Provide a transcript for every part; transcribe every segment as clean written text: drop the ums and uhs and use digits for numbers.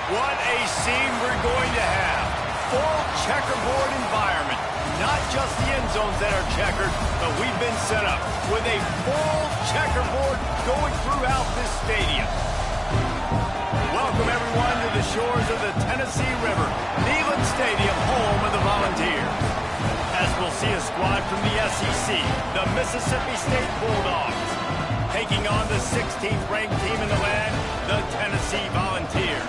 What a scene we're going to have. Full checkerboard environment. Not just the end zones that are checkered, but we've been set up with a full checkerboard going throughout this stadium. Welcome, everyone, to the shores of the Tennessee River, Neyland Stadium, home of the Volunteers. As we'll see a squad from the SEC, the Mississippi State Bulldogs, taking on the 16th ranked team in the land, the Tennessee Volunteers.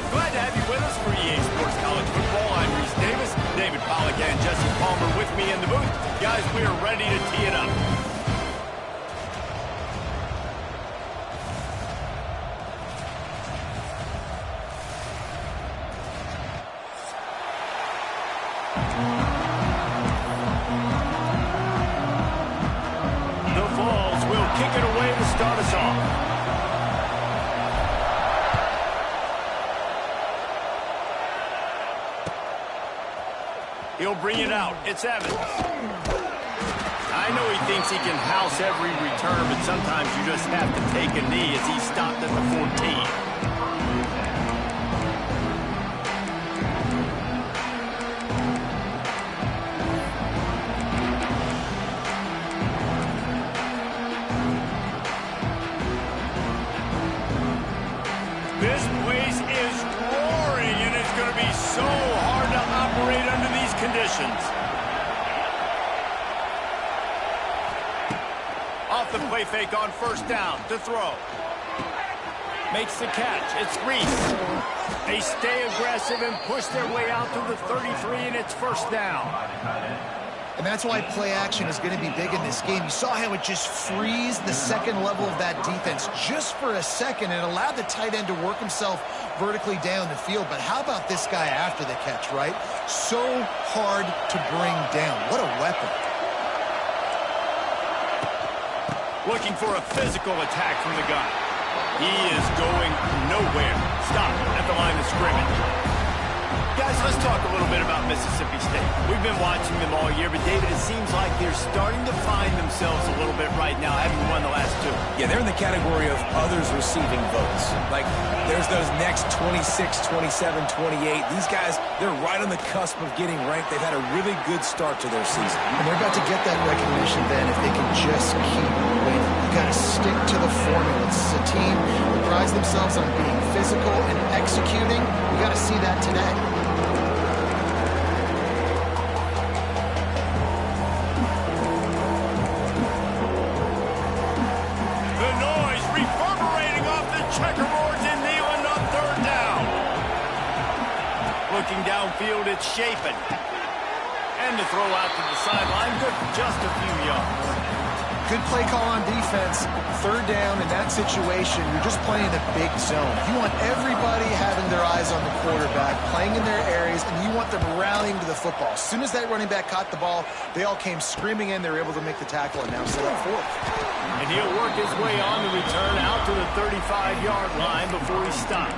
Glad to have you with us for EA Sports College Football. I'm Reese Davis, David Pollack, and Jesse Palmer with me in the booth. Guys, we are ready to tee it up. The Vols will kick it away to start us off. He'll bring it out. It's Evans. I know he thinks he can house every return, but sometimes you just have to take a knee as he stopped at the 14. This place is roaring, and it's going to be so hard to operate under these conditions. Off the play fake on first down to throw. Makes the catch. It's Reese. They stay aggressive and push their way out to the 33, and it's first down. And that's why play action is going to be big in this game. You saw how it just freezed the second level of that defense just for a second and allowed the tight end to work himself vertically down the field. But how about this guy after the catch, right? So hard to bring down. What a weapon. Looking for a physical attack from the guy. He is going nowhere. Stop at the line of scrimmage. Guys, let's talk a little bit about Mississippi State. We've been watching them all year, but David, it seems like they're starting to find themselves a little bit right now, having won the last two. Yeah, they're in the category of others receiving votes. Like, there's those next 26, 27, 28. These guys, they're right on the cusp of getting ranked. They've had a really good start to their season. And they're about to get that recognition then if they can just keep winning. You got to stick to the formula. This is a team that prides themselves on being physical and executing. You got to see that today. Checkerboards in Neyland on third down. Looking downfield, it's Chapin. And the throw out to the sideline, good for just a few yards. Good play call on defense. Third down in that situation, you're just playing a big zone. You want everybody having their eyes on the quarterback, playing in their areas, and you want them rallying to the football. As soon as that running back caught the ball, they all came screaming in. They were able to make the tackle and now set up fourth. And he'll work his way on the return out to the 35-yard line before he stopped.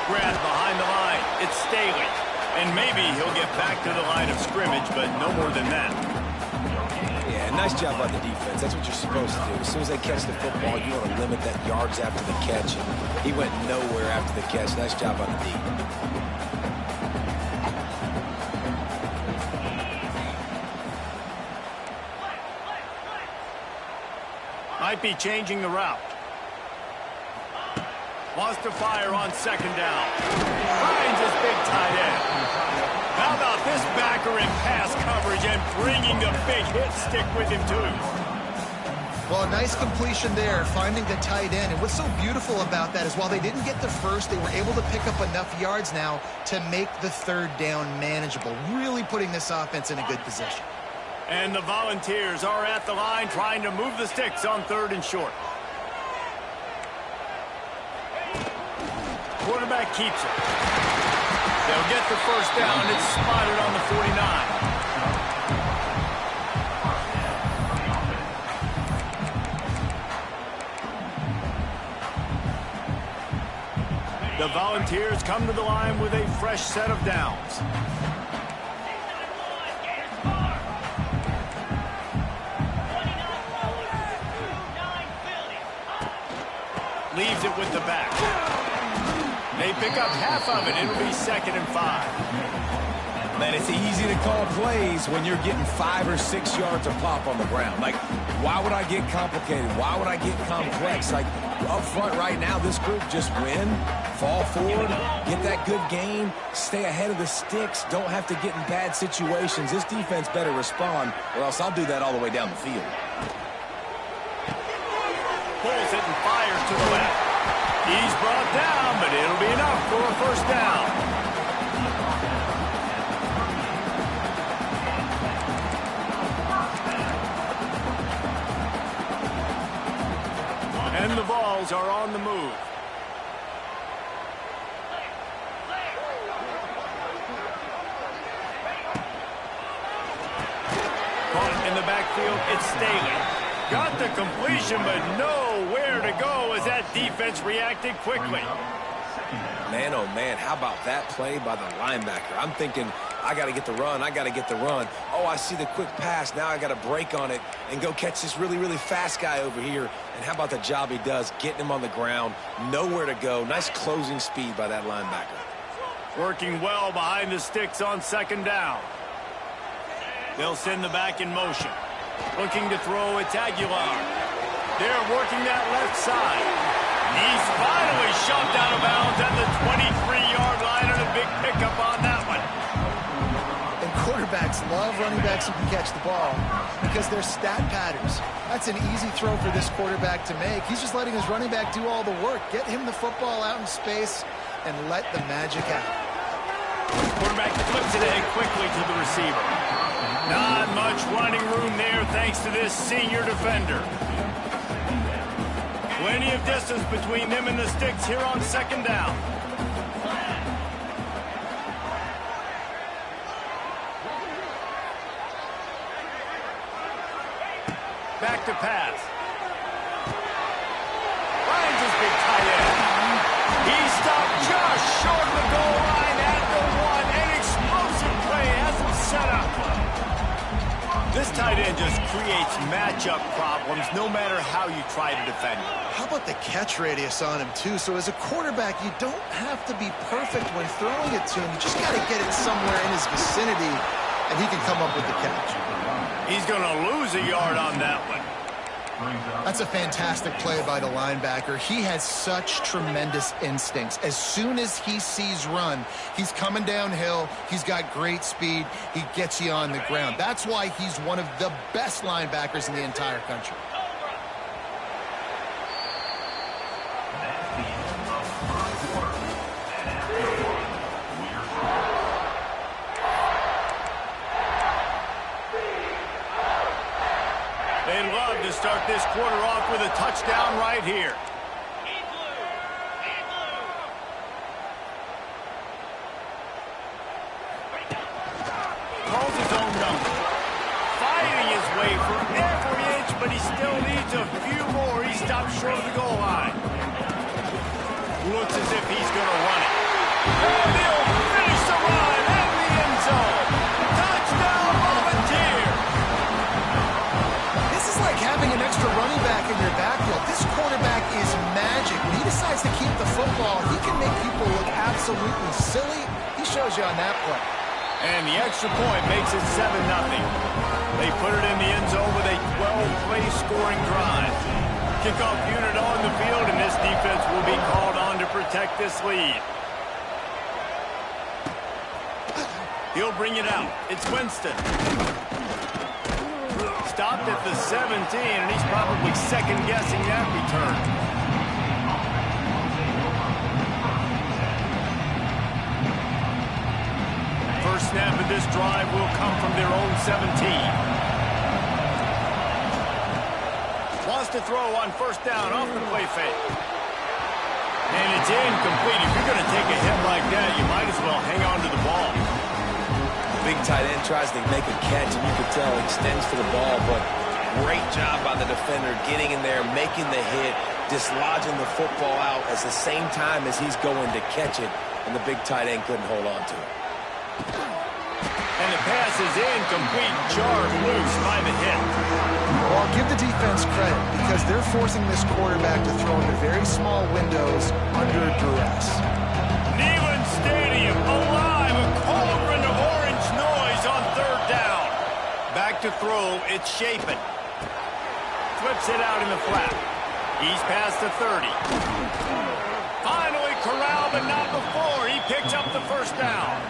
Grab behind the line. It's Staley. And maybe he'll get back to the line of scrimmage, but no more than that. Yeah, nice job by the defense. That's what you're supposed to do. As soon as they catch the football, you want to limit that yards after the catch. And he went nowhere after the catch. Nice job on the D. Might be changing the route. Wants to fire on second down. Finds his big tight end. How about this backer in pass coverage and bringing the big hit stick with him, too? Well, a nice completion there, finding the tight end. And what's so beautiful about that is while they didn't get the first, they were able to pick up enough yards now to make the third down manageable, really putting this offense in a good position. And the Volunteers are at the line trying to move the sticks on third and short. Quarterback keeps it. They'll get the first down. It's spotted on the 49. The Volunteers come to the line with a fresh set of downs. Leaves it with the back. They pick up half of it. It'll be 2nd and 5. Man, it's easy to call plays when you're getting 5 or 6 yards of pop on the ground. Like, why would I get complicated? Why would I get complex? Like, up front right now, this group just win, fall forward, get that good gain, stay ahead of the sticks, don't have to get in bad situations. This defense better respond, or else I'll do that all the way down the field. Pulls it and fires to the left. He's brought down, but it'll be enough for a first down. And the Vols are on the move. Punt in the backfield, it's Staley. Got the completion, but nowhere to go as that defense reacted quickly. Man, oh man, how about that play by the linebacker? I'm thinking, I got to get the run, I got to get the run. Oh, I see the quick pass, now I got to break on it and go catch this really, really fast guy over here. And how about the job he does, getting him on the ground, nowhere to go. Nice closing speed by that linebacker. Working well behind the sticks on 2nd down. They'll send the back in motion. Looking to throw, it's Aguilar. They're working that left side. He's finally shoved out of bounds at the 23-yard line, and a big pickup on that one. And quarterbacks love running backs who can catch the ball because they're stat patterns. That's an easy throw for this quarterback to make. He's just letting his running back do all the work. Get him the football out in space and let the magic out. Quarterback flips it ahead quickly to the receiver. Not much running room there thanks to this senior defender. Plenty of distance between them and the sticks here on 2nd down. Back to pass. Finds his big tight end. He stopped just short of the goal line at the 1. An explosive play has him set up. This tight end just creates matchup problems no matter how you try to defend him. How about the catch radius on him, too? So as a quarterback, you don't have to be perfect when throwing it to him. You just got to get it somewhere in his vicinity, and he can come up with the catch. He's going to lose a yard on that one. That's a fantastic play by the linebacker. He has such tremendous instincts. As soon as he sees run, he's coming downhill. He's got great speed. He gets you on the ground. That's why he's one of the best linebackers in the entire country. They'd love to start this quarter off with a touchdown right here. Calls his own number. Fighting his way for every inch, but he still needs a few more. He stops short of the goal line. Looks as if he's going to run it. And he'll finish the run at the end zone. Touchdown, Volunteer. This is like having an extra running back in your backfield. This quarterback is magic. When he decides to keep the football, he can make people look absolutely silly. He shows you on that play. And the extra point makes it 7-0. They put it in the end zone with a 12-play scoring drive. Kickoff unit on the field, and this defense will be called on to protect this lead. He'll bring it out. It's Winston. Stopped at the 17, and he's probably second-guessing that return. First snap of this drive will come from their own 17. Wants to throw on first down off the play fake. And it's incomplete. If you're going to take a hit like that, you might as well hang on to the ball. Big tight end tries to make a catch, and you can tell he extends for the ball, but great job by the defender getting in there, making the hit, dislodging the football out at the same time as he's going to catch it, and the big tight end couldn't hold on to it. And the pass is incomplete, jarred loose by the hip. Well, I'll give the defense credit because they're forcing this quarterback to throw into very small windows under duress. Neyland Stadium alive, a cauldron of orange noise on third down. Back to throw, it's Shapen. Flips it out in the flat. He's past the 30. Finally corralled, but not before. He picks up the first down.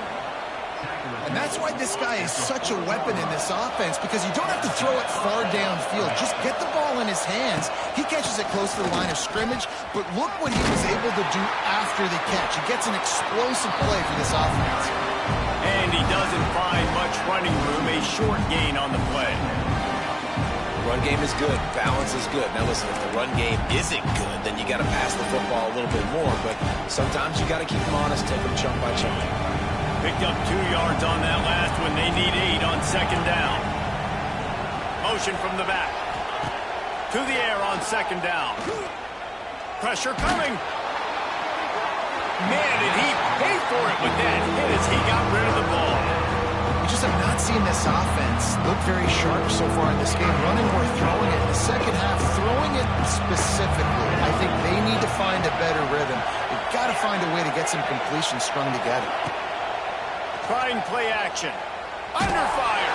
And that's why this guy is such a weapon in this offense, because you don't have to throw it far downfield. Just get the ball in his hands. He catches it close to the line of scrimmage, but look what he was able to do after the catch. He gets an explosive play for this offense. And he doesn't find much running room, a short gain on the play. Run game is good. Balance is good. Now listen, if the run game isn't good, then you got to pass the football a little bit more, but sometimes you got to keep them honest, take them chunk by chunk. Picked up 2 yards on that last one. They need 8 on second down. Motion from the back. To the air on second down. Pressure coming. Man, did he pay for it with that hit as he got rid of the ball. We just have not seen this offense look very sharp so far in this game, running or throwing it. In the second half, throwing it specifically, I think they need to find a better rhythm. They've got to find a way to get some completions strung together. Trying play action. Under fire.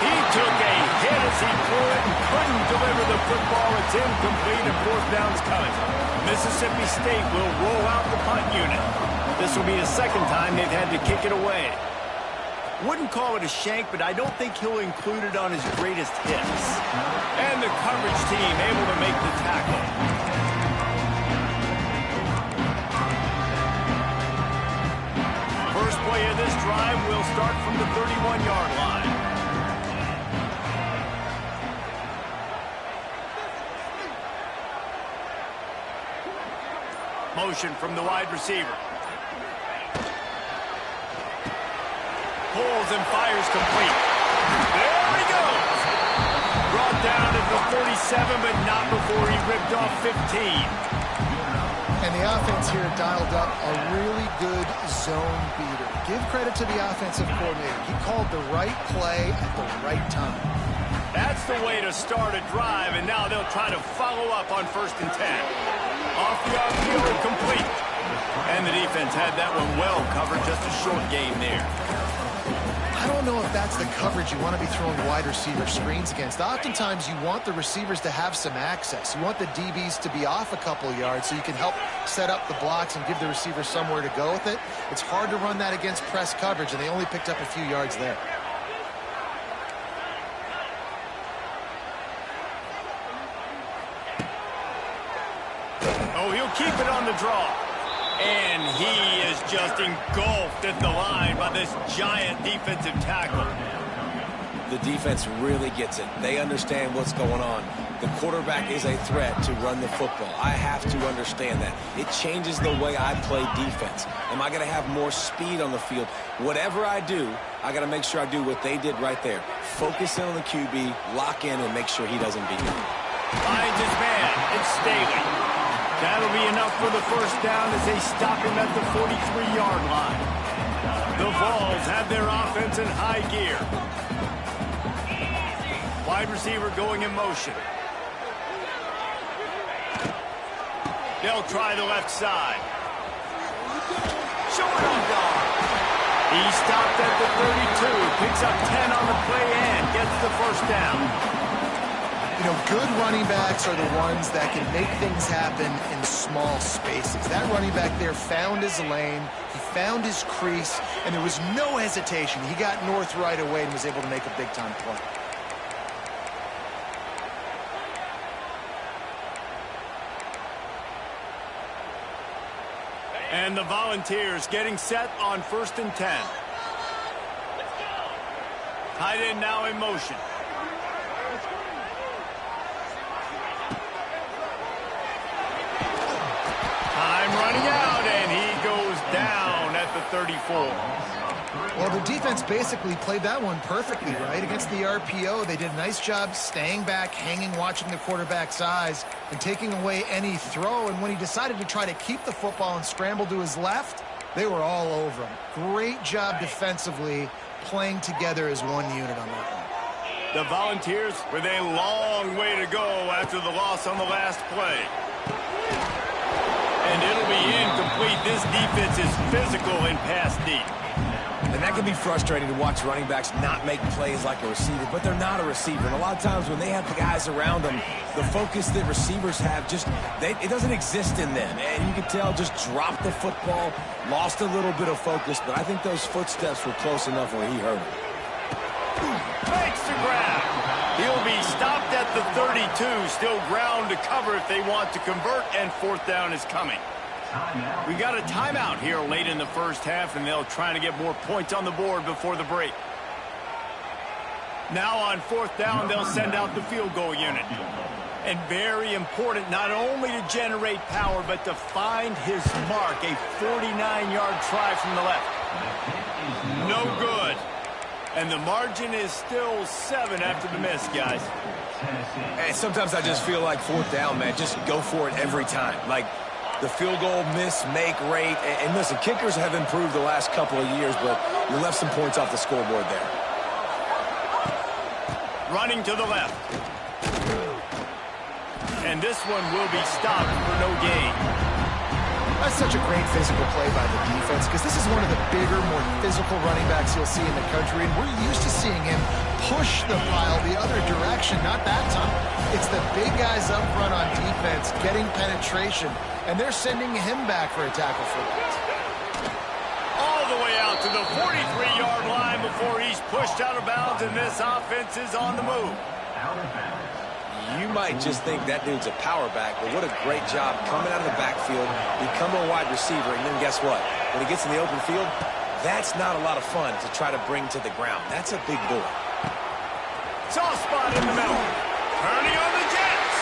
He took a hit as he threw it and couldn't deliver the football. It's incomplete and fourth down's coming. Mississippi State will roll out the punt unit. This will be the second time they've had to kick it away. Wouldn't call it a shank, but I don't think he'll include it on his greatest hits. And the coverage team able to make the tackle. First play of this drive will start from the 31-yard line. Motion from the wide receiver. Pulls and fires complete. There he goes. Brought down at the 47, but not before he ripped off 15. And the offense here dialed up a really good zone beater. Give credit to the offensive coordinator. He called the right play at the right time. That's the way to start a drive, and now they'll try to follow up on 1st and 10. Off the outfield, complete. And the defense had that one well covered, just a short gain there. I don't know if that's the coverage you want to be throwing wide receiver screens against. Oftentimes, you want the receivers to have some access. You want the DBs to be off a couple yards so you can help set up the blocks and give the receiver somewhere to go with it. It's hard to run that against press coverage, and they only picked up a few yards there. Oh, he'll keep it on the draw. And he is just engulfed at the line by this giant defensive tackle. The defense really gets it. They understand what's going on. The quarterback is a threat to run the football. I have to understand that. It changes the way I play defense. Am I going to have more speed on the field? Whatever I do, I got to make sure I do what they did right there. Focus in on the QB, lock in, and make sure he doesn't beat me. Finds his man. It's Staley. That'll be enough for the first down as they stop him at the 43-yard line. The Vols have their offense in high gear. Wide receiver going in motion. They'll try the left side. Showing off guard. He stopped at the 32, picks up 10 on the play and gets the first down. You know, good running backs are the ones that can make things happen in small spaces. That running back there found his lane, he found his crease, and there was no hesitation. He got north right away and was able to make a big-time play. And the Volunteers getting set on 1st and 10. Tight end now in motion. Time running out, and he goes down at the 34. Well, the defense basically played that one perfectly, right? Against the RPO, they did a nice job staying back, hanging, watching the quarterback's eyes, and taking away any throw. And when he decided to try to keep the football and scramble to his left, they were all over him. Great job defensively, playing together as one unit on that one. The Volunteers with a long way to go after the loss on the last play. And it'll be incomplete. This defense is physical and pass deep. And that can be frustrating to watch running backs not make plays like a receiver, but they're not a receiver. And a lot of times when they have the guys around them, the focus that receivers have it doesn't exist in them. And you can tell just dropped the football, lost a little bit of focus, but I think those footsteps were close enough where he heard it. Makes the grab. He'll be stopped at the 32, still ground to cover if they want to convert, and fourth down is coming. We got a timeout here late in the first half, and they'll try to get more points on the board before the break. Now on fourth down, they'll send out the field goal unit. And very important not only to generate power, but to find his mark, a 49-yard try from the left. No good. And the margin is still 7 after the miss, guys. And sometimes I just feel like fourth down, man, just go for it every time. Like the field goal miss-make rate. And listen, kickers have improved the last couple of years, but you left some points off the scoreboard there. Running to the left. And this one will be stopped for no gain. That's such a great physical play by the defense because this is one of the bigger, more physical running backs you'll see in the country, and we're used to seeing him push the pile the other direction. Not that time. It's the big guys up front on defense getting penetration, and they're sending him back for a tackle for that. All the way out to the 43-yard line before he's pushed out of bounds, and this offense is on the move. You might just think that dude's a power back, but what a great job coming out of the backfield, becoming a wide receiver, and then guess what? When he gets in the open field, that's not a lot of fun to try to bring to the ground. That's a big boy. Soft spot in the middle. Turning on the Jets.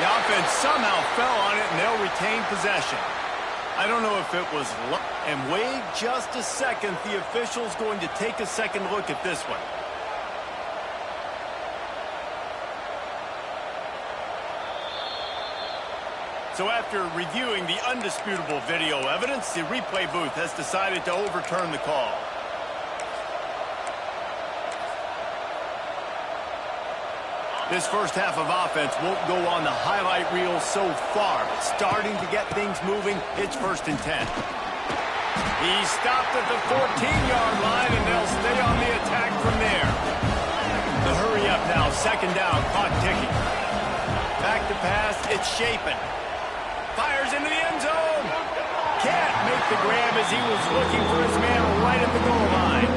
The offense somehow fell on it, and they'll retain possession. I don't know if it was luck. And wait just a second. The official's going to take a second look at this one. So after reviewing the undisputable video evidence, the replay booth has decided to overturn the call. This first half of offense won't go on the highlight reel so far, but starting to get things moving, it's 1st and 10. He's stopped at the 14-yard line, and they'll stay on the attack from there. The hurry up now, 2nd down, clock ticking. Back to pass, it's Shapen. Fires into the end zone. Can't make the grab as he was looking for his man right at the goal line.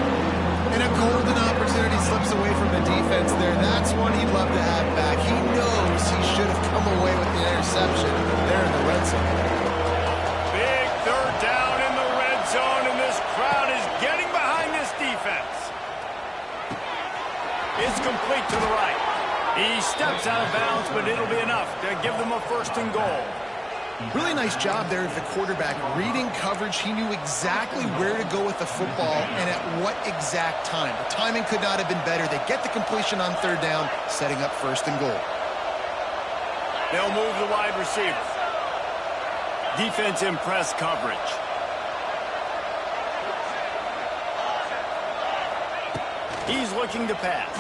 And a golden opportunity slips away from the defense there. That's one he'd love to have back. He knows he should have come away with the interception there in the red zone. Big 3rd down in the red zone, and this crowd is getting behind this defense. It's complete to the right. He steps out of bounds, but it'll be enough to give them a 1st and goal. Really nice job there of the quarterback. Reading coverage, he knew exactly where to go with the football and at what exact time. The timing could not have been better. They get the completion on 3rd down, setting up 1st and goal. They'll move the wide receiver. Defense in press coverage. He's looking to pass.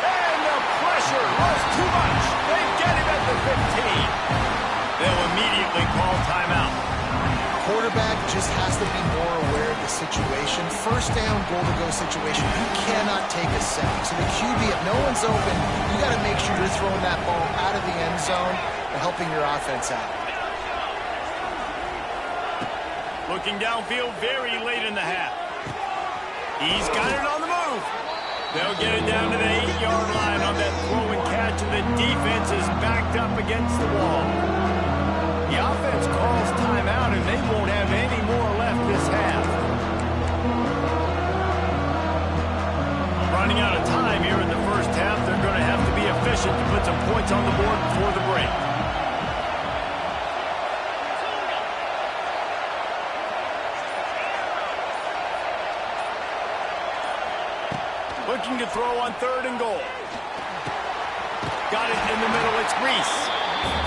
And the pressure was too much. They get him at the 15. They'll immediately call timeout. Quarterback just has to be more aware of the situation. 1st down, goal-to-go situation. You cannot take a sack. So the QB, if no one's open, you got to make sure you're throwing that ball out of the end zone and helping your offense out. Looking downfield very late in the half. He's got it on the move. They'll get it down to the 8-yard line on that throw and catch, and the defense is backed up against the wall. The offense calls timeout, and they won't have any more left this half. Running out of time here in the first half, they're going to have to be efficient to put some points on the board before the break. looking to throw on 3rd and goal. Got it in the middle. It's Reese.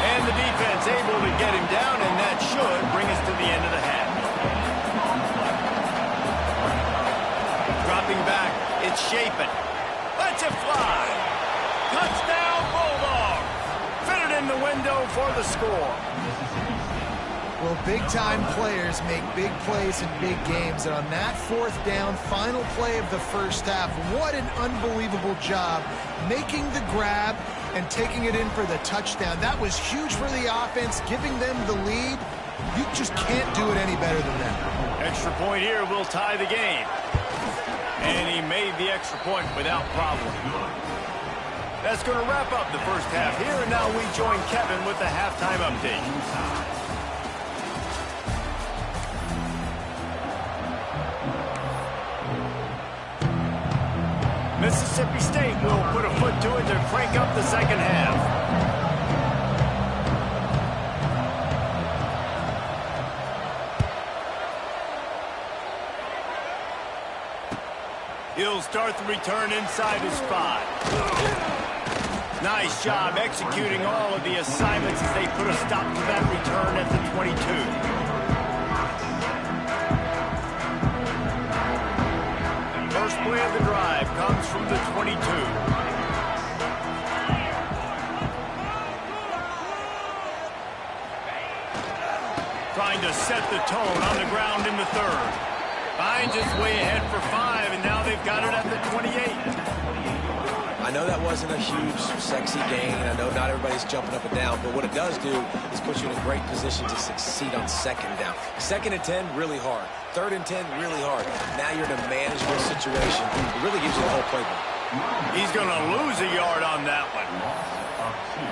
And the defense able to get him down, and that should bring us to the end of the half. Dropping back, it's Shapen. Lets it fly. Touchdown, Bulldog. Fit it in the window for the score. Well, big-time players make big plays in big games, and on that 4th down, final play of the first half, what an unbelievable job making the grab and taking it in for the touchdown. That was huge for the offense, giving them the lead. You just can't do it any better than that. Extra point here will tie the game. And he made the extra point without problem. That's going to wrap up the first half here, and now we join Kevin with the halftime update. Mississippi State will put a foot to it to crank up the second half. He'll start the return inside his 5. Nice job executing all of the assignments as they put a stop to that return at the 22. First play of the drive comes from the 22. Trying to set the tone on the ground in the 3rd. Finds his way ahead for 5, and now they've got it at the 28. I know that wasn't a huge, sexy gain. I know not everybody's jumping up and down, but what it does do is put you in a great position to succeed on 2nd down. 2nd and 10, really hard. 3rd and 10, really hard. Now you're in a manageable situation. It really gives you the whole playbook. He's going to lose a yard on that one.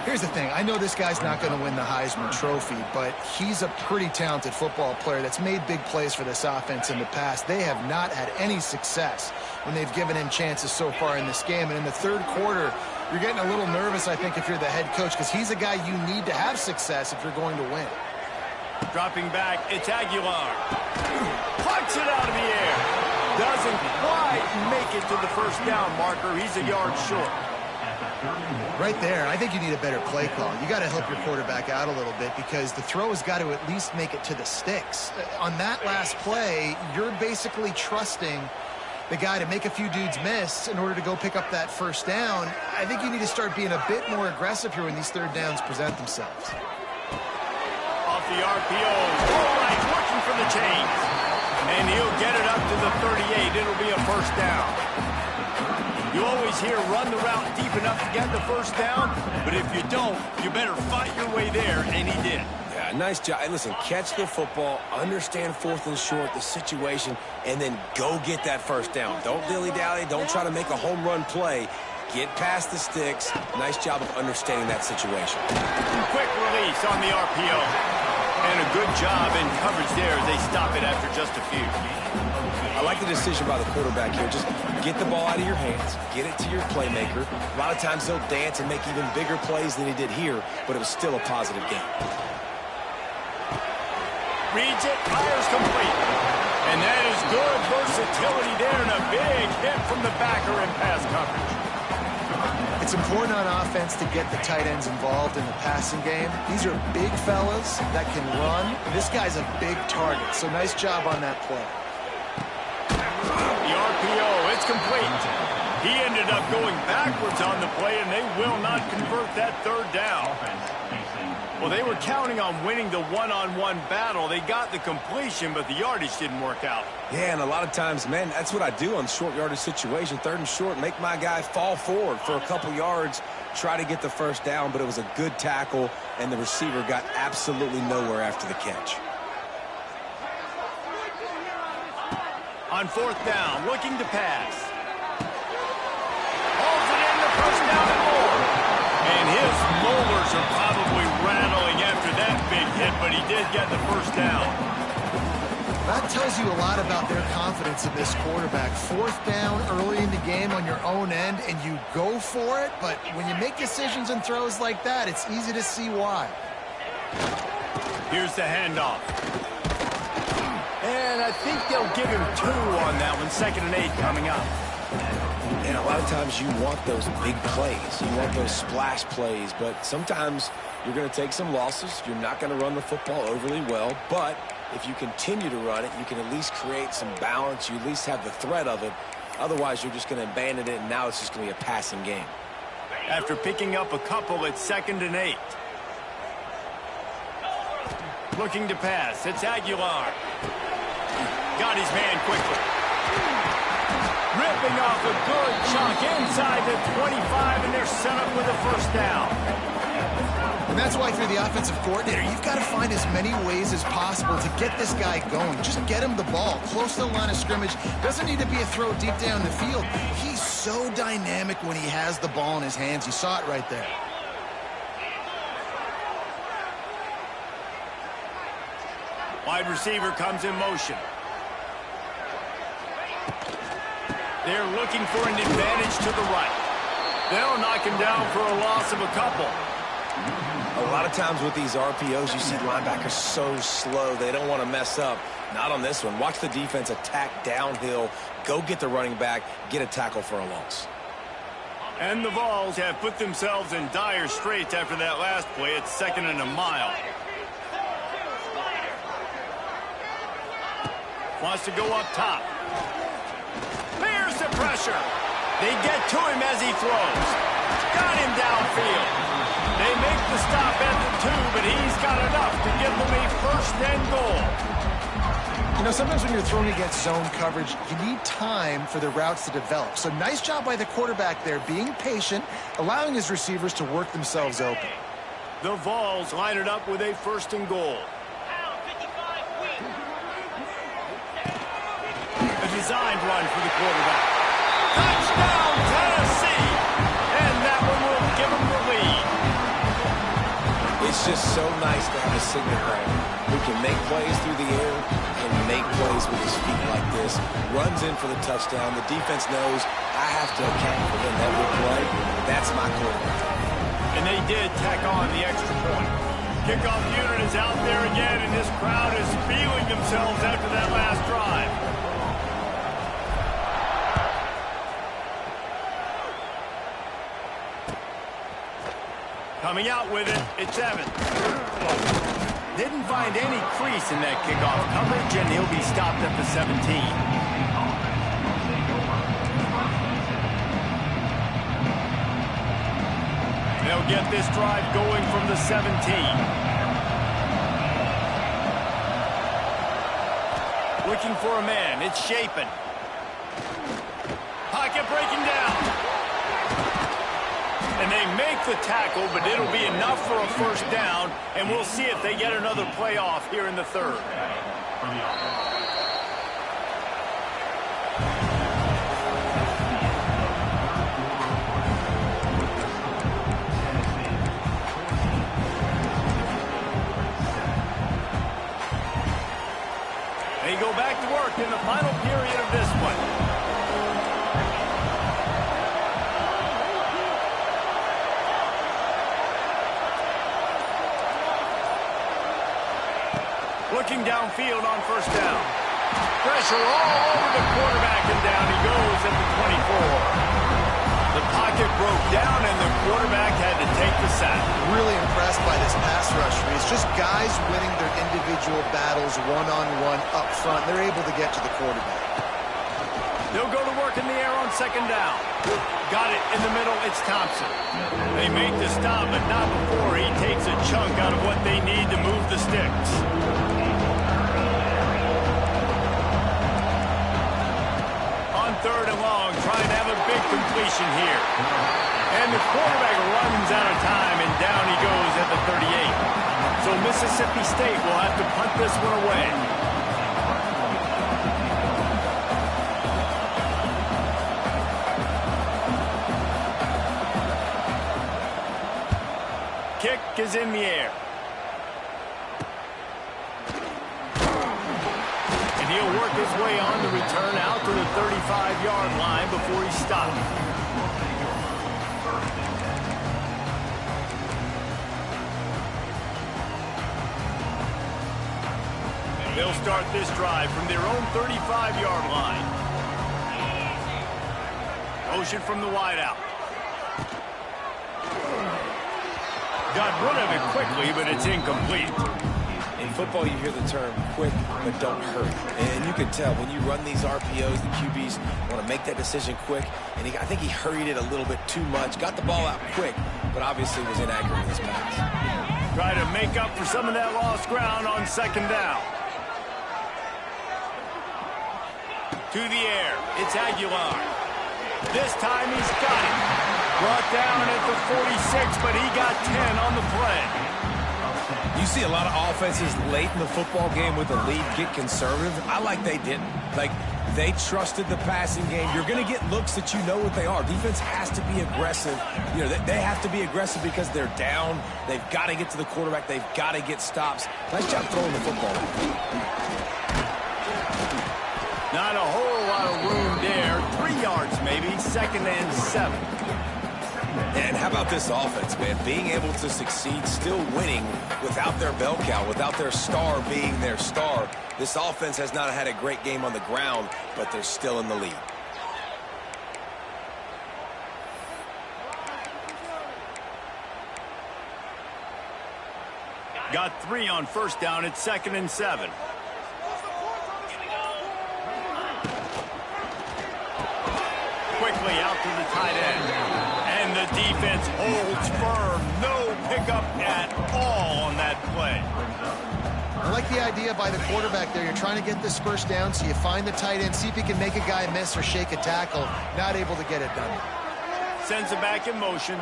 Here's the thing. I know this guy's not going to win the Heisman Trophy, but he's a pretty talented football player that's made big plays for this offense in the past. They have not had any success when they've given him chances so far in this game. And in the 3rd quarter, you're getting a little nervous, I think, if you're the head coach, because he's a guy you need to have success if you're going to win. Dropping back, it's Aguilar. Plucks it out of the air. Doesn't quite make it to the first down marker. He's a yard short. Right there, I think you need a better play call. You got to help your quarterback out a little bit because the throw has got to at least make it to the sticks. On that last play, you're basically trusting the guy to make a few dudes miss in order to go pick up that first down. I think you need to start being a bit more aggressive here when these 3rd downs present themselves. Off the RPO, right, looking for the chains. And he'll get it up to the 38. It'll be a first down. You always hear run the route deep enough to get the first down, but if you don't, you better fight your way there, and he did. Yeah, nice job. Hey, listen, catch the football, understand 4th and short, the situation, and then go get that first down. Don't dilly-dally. Don't try to make a home run play. Get past the sticks. Nice job of understanding that situation. Quick release on the RPO. And a good job in coverage there as they stop it after just a few. I like the decision by the quarterback here. Just get the ball out of your hands, get it to your playmaker. A lot of times they'll dance and make even bigger plays than he did here, but it was still a positive game. Reads it, fires complete. And that is good versatility there and a big hit from the backer in pass coverage. It's important on offense to get the tight ends involved in the passing game. These are big fellas that can run. This guy's a big target, so nice job on that play. The RPO, it's complete. He ended up going backwards on the play, and they will not convert that 3rd down. Well, they were counting on winning the one-on-one battle. They got the completion, but the yardage didn't work out. Yeah, and a lot of times, man, that's what I do on short yardage situation. 3rd and short, make my guy fall forward for a couple yards, try to get the first down, but it was a good tackle, and the receiver got absolutely nowhere after the catch. On 4th down, looking to pass. Holds it in the first down and more. And his molars are probably rattling after that big hit, but he did get the first down. That tells you a lot about their confidence in this quarterback. 4th down early in the game on your own end, and you go for it, but when you make decisions and throws like that, it's easy to see why. Here's the handoff. And I think they'll give him 2 on that one. 2nd and 8 coming up. And a lot of times you want those big plays. You want those splash plays. But sometimes you're going to take some losses. You're not going to run the football overly well. But if you continue to run it, you can at least create some balance. You at least have the threat of it. Otherwise, you're just going to abandon it, and now it's just going to be a passing game. After picking up a couple, it's 2nd and 8. Looking to pass. It's Aguilar. Got his man quickly. Ripping off a good chunk inside the 25, and they're set up with a first down. And that's why, if you're the offensive coordinator, you've got to find as many ways as possible to get this guy going. Just get him the ball close to the line of scrimmage. Doesn't need to be a throw deep down the field. He's so dynamic when he has the ball in his hands. You saw it right there. Wide receiver comes in motion. They're looking for an advantage to the right. They'll knock him down for a loss of a couple. A lot of times with these RPOs, you see linebackers so slow, they don't want to mess up. Not on this one. Watch the defense attack downhill, go get the running back, get a tackle for a loss. And the Vols have put themselves in dire straits after that last play. It's 2nd and a mile. Wants to go up top. There's the pressure. They get to him as he throws. Got him downfield. They make the stop at the 2, but he's got enough to give them a 1st and goal. You know, sometimes when you're throwing against zone coverage, you need time for the routes to develop. So nice job by the quarterback there, being patient, allowing his receivers to work themselves open. The Vols line it up with a 1st and goal. A designed run for the quarterback. Touchdown, Tennessee! And that one will give them the lead. It's just so nice to have a signal player who can make plays through the air and make plays with his feet like this. Runs in for the touchdown. The defense knows I have to account for them every play. That's my quarterback. And they did tack on the extra point. Kickoff unit is out there again, and this crowd is feeling themselves after that last drive. Coming out with it, it's Evans. Didn't find any crease in that kickoff coverage, and he'll be stopped at the 17. They'll get this drive going from the 17. Looking for a man, it's Shapen. Pocket breaking down. And they make the tackle, but it'll be enough for a 1st down, and we'll see if they get another playoff here in the 3rd. They go back to work in the final period of this one. Looking downfield on 1st down. Pressure all over the quarterback, and down he goes at the 24. The pocket broke down, and the quarterback had to take the sack. Really impressed by this pass rush. It's just guys winning their individual battles one-on-one up front. They're able to get to the quarterback. They'll go to work in the air on 2nd down. Got it in the middle, it's Thompson. They make the stop, but not before he takes a chunk out of what they need to move the sticks. On 3rd and long, trying to have a big completion here. And the quarterback runs out of time, and down he goes at the 38. So Mississippi State will have to punt this one away. Kick is in the air. And he'll work his way on the return out to the 35-yard line before he stopped. They'll start this drive from their own 35-yard line. Motion from the wideout. Got rid of it quickly, but it's incomplete. In football, you hear the term quick, but don't hurry. And you can tell when you run these RPOs, the QBs want to make that decision quick. And I think he hurried it a little bit too much. Got the ball out quick, but obviously was inaccurate in his pass. Try to make up for some of that lost ground on second down. To the air. It's Aguilar. This time he's got it. Brought down at the 46, but he got 10 on the play. You see a lot of offenses late in the football game with a lead get conservative. I like they didn't. Like, they trusted the passing game. You're going to get looks that you know what they are. Defense has to be aggressive. You know, they have to be aggressive because they're down. They've got to get to the quarterback. They've got to get stops. Nice job throwing the football. Not a whole lot of room there. 3 yards maybe. 2nd and 7. And how about this offense, man? Being able to succeed, still winning without their bell cow, without their star being their star. This offense has not had a great game on the ground, but they're still in the lead. Got 3 on 1st down. It's 2nd and 7. Quickly out to the tight end. And the defense holds firm. No pickup at all on that play. I like the idea by the quarterback there. You're trying to get this 1st down, so you find the tight end, see if he can make a guy miss or shake a tackle. Not able to get it done. Sends it back in motion.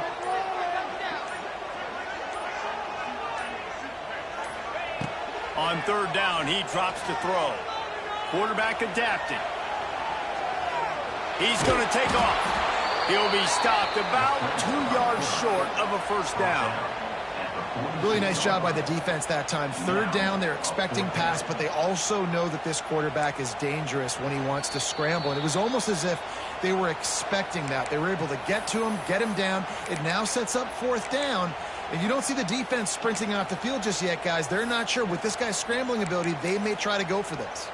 On 3rd down, he drops to throw. Quarterback adapted. He's going to take off. He'll be stopped about 2 yards short of a 1st down. Really nice job by the defense that time. 3rd down, they're expecting pass, but they also know that this quarterback is dangerous when he wants to scramble. And it was almost as if they were expecting that. They were able to get to him, get him down. It now sets up 4th down. And you don't see the defense sprinting off the field just yet, guys. They're not sure. With this guy's scrambling ability, they may try to go for this.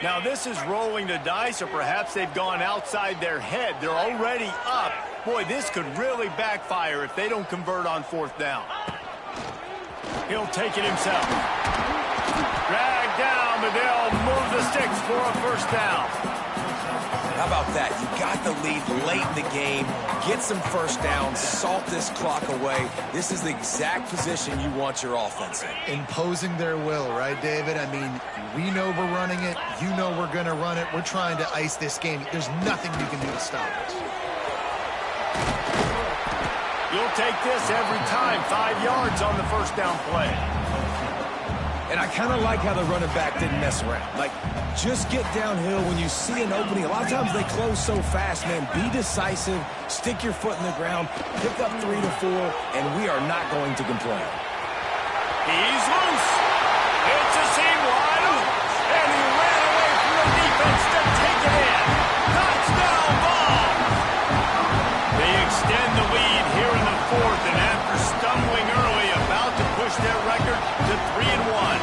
Now this is rolling the dice, or perhaps they've gone outside their head. They're already up. Boy, this could really backfire if they don't convert on 4th down. He'll take it himself. Dragged down, but they'll move the sticks for a 1st down. How about that? You got the lead late in the game. Get some 1st downs. Salt this clock away. This is the exact position you want your offense in. Imposing their will, right, David? I mean, we know we're running it. You know we're going to run it. We're trying to ice this game. There's nothing you can do to stop us. You'll take this every time. 5 yards on the 1st down play. And I kind of like how the running back didn't mess around. Like, just get downhill when you see an opening. A lot of times they close so fast, man. Be decisive. Stick your foot in the ground. Pick up 3 to 4, and we are not going to complain. He's loose. It's a seam wide open. And he ran away from the defense to take it in. Touchdown ball. They extend the lead here in the 4th, and after stumbling early, about to push their record to 3-1.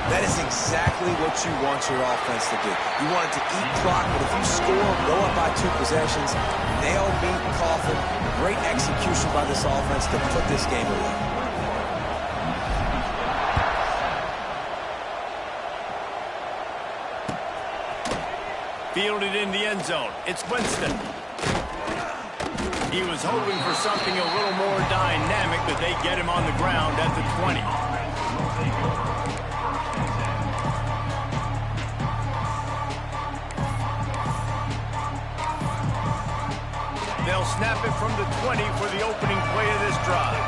That is exactly what you want your offense to do. You want it to eat clock, but if you score, go up by 2 possessions, nail, beat, coffin. Great execution by this offense to put this game away. Fielded in the end zone. It's Winston. He was hoping for something a little more dynamic, but they get him on the ground at the 20. They'll snap it from the 20 for the opening play of this drive.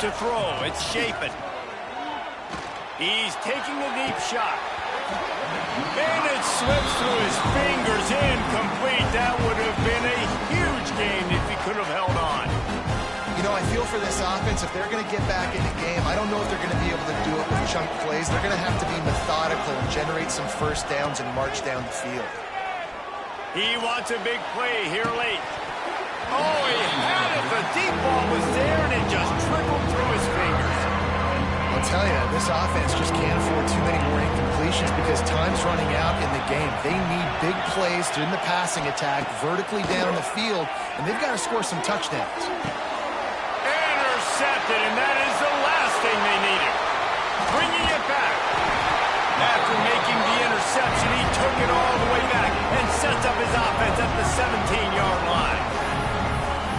To throw, it's Chapin. He's taking the deep shot. And it slips through his fingers, incomplete. That would have been a huge gain if he could have held on. You know, I feel for this offense, if they're going to get back in the game, I don't know if they're going to be able to do it with chunk plays. They're going to have to be methodical and generate some 1st downs and march down the field. He wants a big play here late. Oh, he had it. The deep ball was there, and it just trickled through his fingers. I'll tell you, this offense just can't afford too many more incompletions because time's running out in the game. They need big plays in the passing attack, vertically down the field, and they've got to score some touchdowns. Intercepted, and that is the last thing they needed. Bringing it back. After making the interception, he took it all the way back and sets up his offense at the 17-yard line.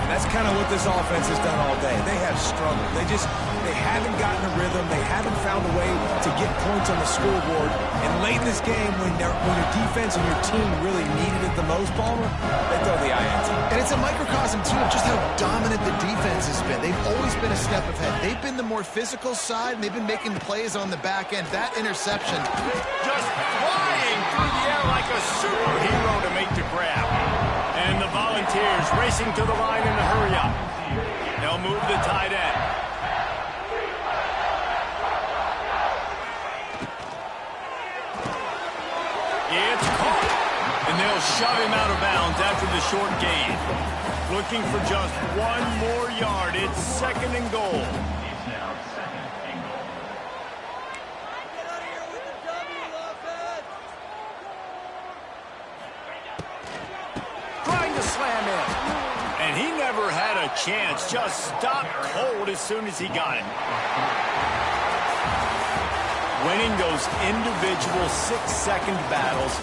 That's kind of what this offense has done all day. They have struggled. They haven't gotten a rhythm. They haven't found a way to get points on the scoreboard. And late in this game, when your defense and your team really needed it the most, Palmer, they throw the INT. And it's a microcosm, too, of just how dominant the defense has been. They've always been a step ahead. They've been the more physical side, and they've been making plays on the back end. That interception, just flying through the air like a superhero to make the grab. And the Volunteers racing to the line in a hurry-up. They'll move the tight end. It's caught. And they'll shove him out of bounds after the short gain. Looking for just one more yard. It's 2nd and goal. Trying to slam in. And he never had a chance. Just stopped cold as soon as he got it. Winning those individual 6-second battles